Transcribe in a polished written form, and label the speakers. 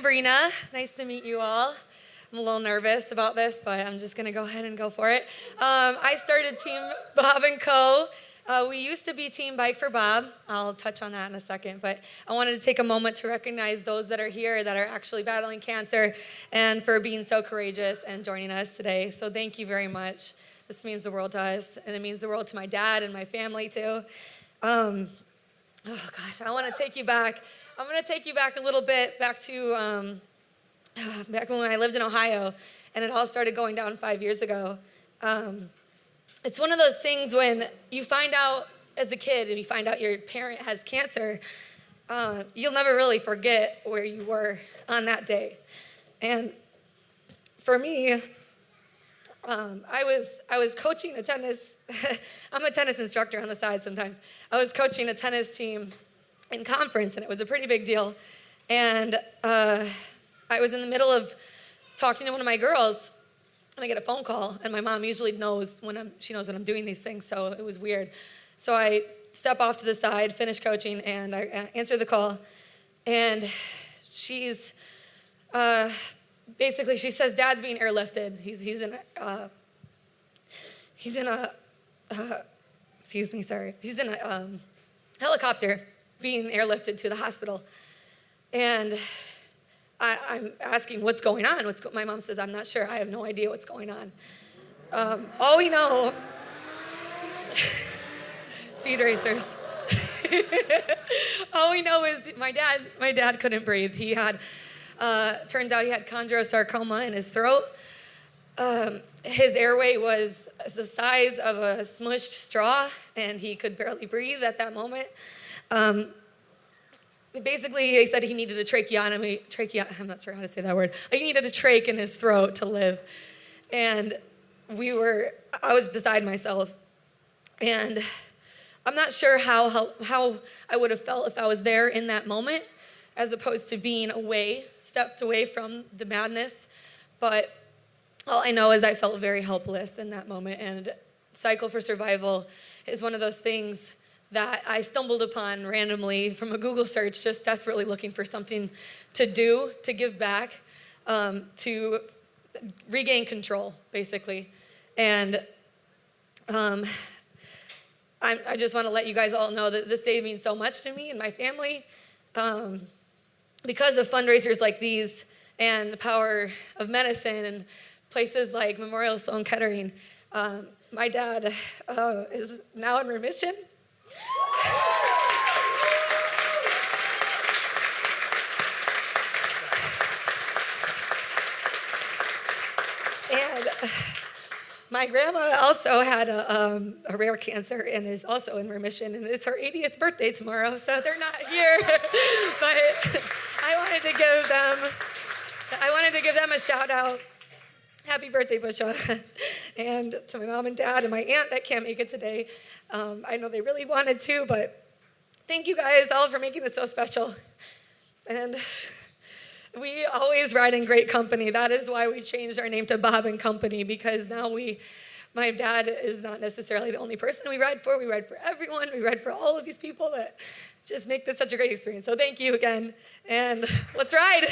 Speaker 1: I'm Bryna. Nice to meet you all. I'm a little nervous about this, but I'm just going to go ahead and go for it. I started Team Bob & Co. We used to be Team Bike for Bob. I'll touch on that in a second, but I wanted to take a moment to recognize those that are here that are actually battling cancer and for being so courageous and joining us today. So thank you very much. This means the world to us, and it means the world to my dad and my family too. Oh gosh, I want to take you back. I'm going to take you back a little bit, back to back when I lived in Ohio, and it all started going down 5 years ago. It's one of those things when you find out as a kid, and you find out your parent has cancer, you'll never really forget where you were on that day. And for me, I was coaching a tennis. I'm a tennis instructor on the side sometimes. I was coaching a tennis team in conference, and it was a pretty big deal. And I was in the middle of talking to one of my girls, and I get a phone call, and my mom usually knows she knows when I'm doing these things, so it was weird. So I step off to the side, finish coaching, and I answer the call, and she's basically, she says, Dad's being airlifted. He's in a helicopter being airlifted to the hospital. And I'm asking, what's going on? My mom says, I'm not sure. I have no idea what's going on. All we know, speed racers. All we know is my dad couldn't breathe. He had, turns out he had chondrosarcoma in his throat. His airway was the size of a smushed straw, and he could barely breathe at that moment. Basically, they said he needed a tracheotomy, I'm not sure how to say that word. He needed a trach in his throat to live. And I was beside myself. And I'm not sure how I would have felt if I was there in that moment, as opposed to being stepped away from the madness. But all I know is I felt very helpless in that moment. And Cycle for Survival is one of those things that I stumbled upon randomly from a Google search, just desperately looking for something to do, to give back, to regain control, basically. And I just want to let you guys all know that this day means so much to me and my family. Because of fundraisers like these and the power of medicine and places like Memorial Sloan Kettering, my dad is now in remission. And my grandma also had a rare cancer and is also in remission, and it's her 80th birthday tomorrow, so they're not here. But I wanted to give them a shout out. Happy birthday, Busha. And to my mom and dad and my aunt that can't make it today. I know they really wanted to, but thank you guys all for making this so special. And we always ride in great company. That is why we changed our name to Bob & Company, because now my dad is not necessarily the only person we ride for. We ride for everyone. We ride for all of these people that just make this such a great experience. So thank you again, and let's ride.